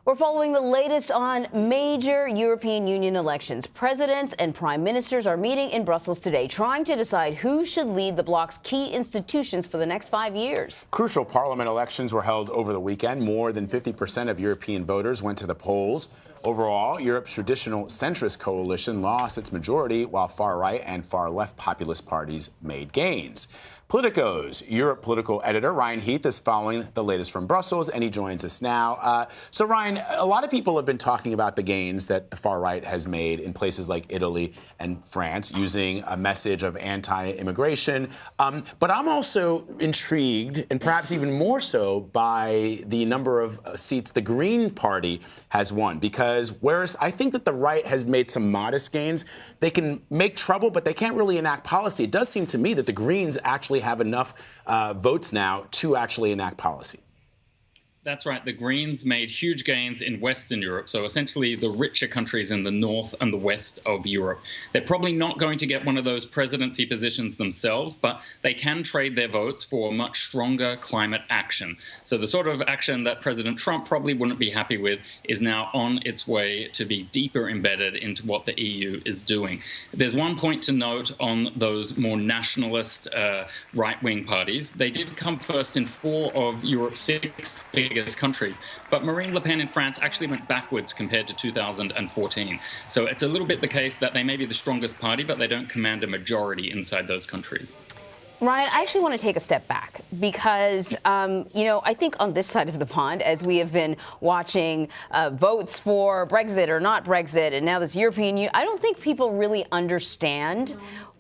We're following the latest on major European Union elections. Presidents and prime ministers are meeting in Brussels today, trying to decide who should lead the bloc's key institutions for the next 5 years. Crucial parliament elections were held over the weekend. More than 50% of European voters went to the polls. Overall, Europe's traditional centrist coalition lost its majority, while far-right and far-left populist parties made gains. Politico's Europe political editor, Ryan Heath, is following the latest from Brussels, and he joins us now. So, Ryan, a lot of people have been talking about the gains that the far-right has made in places like Italy and France, using a message of anti-immigration. But I'm also intrigued, and perhaps even more so, by the number of seats the Green Party has won. Because whereas I think that the right has made some modest gains, they can make trouble, but they can't really enact policy. It does seem to me that the Greens actually have enough votes now to actually enact policy. That's right. The Greens made huge gains in Western Europe, so essentially the richer countries in the north and the west of Europe. They're probably not going to get one of those presidency positions themselves, but they can trade their votes for much stronger climate action. So the sort of action that President Trump probably wouldn't be happy with is now on its way to be deeper embedded into what the EU is doing. There's one point to note on those more nationalist right-wing parties. They did come first in 4 of Europe's 6 biggest countries, but Marine Le Pen in France actually went backwards compared to 2014. So it's a little bit the case that they may be the strongest party, but they don't command a majority inside those countries. Ryan, I actually want to take a step back because, I think on this side of the pond, as we have been watching votes for Brexit or not Brexit, and now this European Union, I don't think people really understand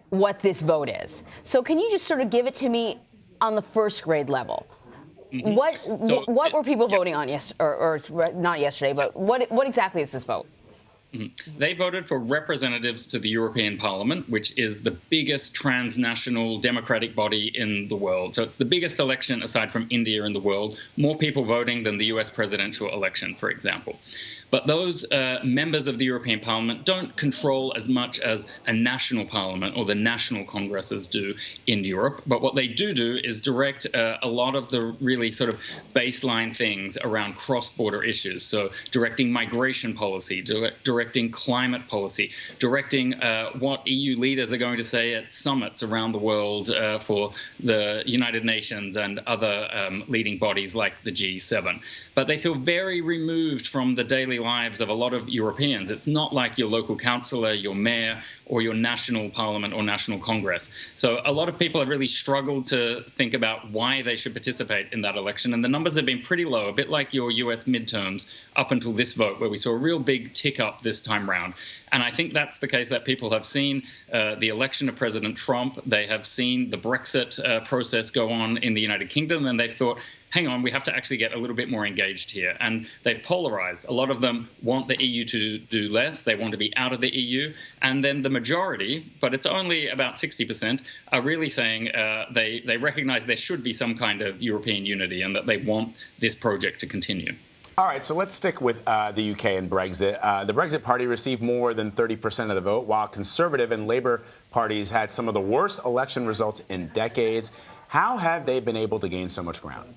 what this vote is. So can you just sort of give it to me on the first grade level? Mm-hmm. What were people voting on or not yesterday, but what exactly is this vote? Mm-hmm. They voted for representatives to the European Parliament, which is the biggest transnational democratic body in the world. So it's the biggest election aside from India in the world, more people voting than the US presidential election, for example. But those members of the European Parliament don't control as much as a national parliament or the national congresses do in Europe. But what they do is direct a lot of the really sort of baseline things around cross-border issues. So directing migration policy, directing climate policy, directing what EU leaders are going to say at summits around the world for the United Nations and other leading bodies like the G7. But they feel very removed from the daily lives of a lot of Europeans. It's not like your local councillor, your mayor, or your national parliament or national congress. So a lot of people have really struggled to think about why they should participate in that election. And the numbers have been pretty low, a bit like your US midterms up until this vote, where we saw a real big tick up this time round. And I think that's the case that people have seen the election of President Trump. They have seen the Brexit process go on in the United Kingdom, and they've thought, hang on, we have to actually get a little bit more engaged here. And they've polarized. A lot of them want the EU to do less. They want to be out of the EU. And then the majority, but it's only about 60%, are really saying they recognize there should be some kind of European unity and that they want this project to continue. All right, so let's stick with the UK and Brexit. The Brexit Party received more than 30% of the vote, while Conservative and Labour parties had some of the worst election results in decades. How have they been able to gain so much ground?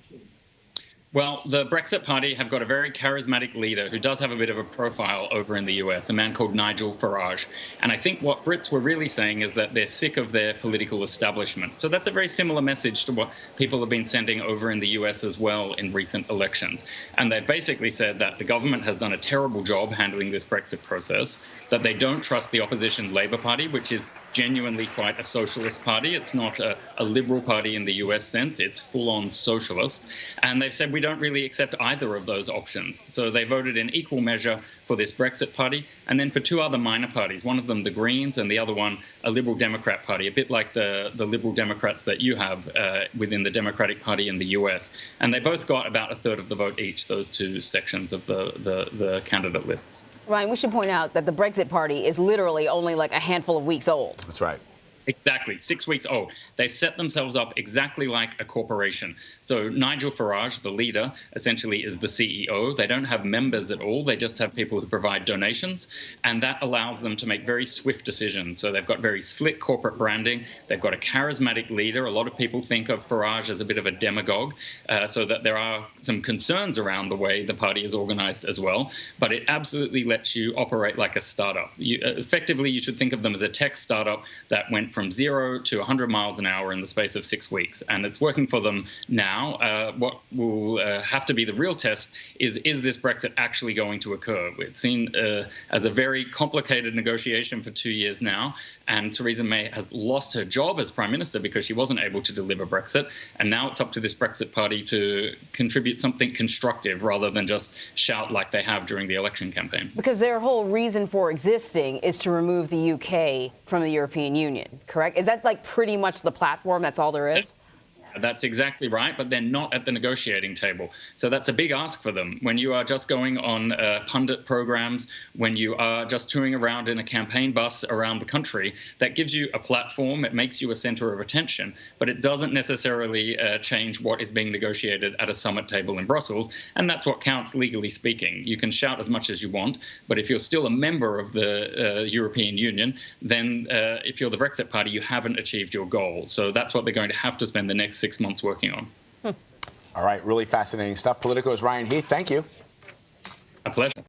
Well, the Brexit Party have got a very charismatic leader who does have a bit of a profile over in the US, a man called Nigel Farage. And I think what Brits were really saying is that they're sick of their political establishment. So that's a very similar message to what people have been sending over in the US as well in recent elections. And they've basically said that the government has done a terrible job handling this Brexit process, that they don't trust the opposition Labour Party, which is genuinely quite a socialist party. It's not a liberal party in the US sense. It's full-on socialist. And they've said we don't really accept either of those options. So they voted in equal measure for this Brexit party, and then for 2 other minor parties, one of them the Greens and the other one a Liberal Democrat party, a bit like the Liberal Democrats that you have within the Democratic Party in the US. And they both got about 1/3 of the vote each, those 2 sections of the candidate lists. Ryan, we should point out that the Brexit Party is literally only like a handful of weeks old. That's right. Exactly, 6 weeks old. They set themselves up exactly like a corporation. So Nigel Farage, the leader, essentially is the CEO. They don't have members at all. They just have people who provide donations. And that allows them to make very swift decisions. So they've got very slick corporate branding. They've got a charismatic leader. A lot of people think of Farage as a bit of a demagogue, so that there are some concerns around the way the party is organized as well. But it absolutely lets you operate like a startup. Effectively, you should think of them as a tech startup that went from 0 to 100 miles an hour in the space of 6 weeks. And it's working for them now. What will have to be the real test is this Brexit actually going to occur? It's seen as a very complicated negotiation for 2 years now. And Theresa May has lost her job as Prime Minister because she wasn't able to deliver Brexit. And now it's up to this Brexit Party to contribute something constructive rather than just shout like they have during the election campaign. Because their whole reason for existing is to remove the UK from the European Union, correct? Is that like pretty much the platform? That's all there is? That's exactly right, but they're not at the negotiating table. So that's a big ask for them. When you are just going on pundit programs, when you are just touring around in a campaign bus around the country, that gives you a platform. It makes you a center of attention, but it doesn't necessarily change what is being negotiated at a summit table in Brussels. And that's what counts, legally speaking. You can shout as much as you want, but if you're still a member of the European Union, then if you're the Brexit Party, you haven't achieved your goal. So that's what they're going to have to spend the next 6 months working on. All right, really fascinating stuff. Politico's Ryan Heath, thank you. A pleasure.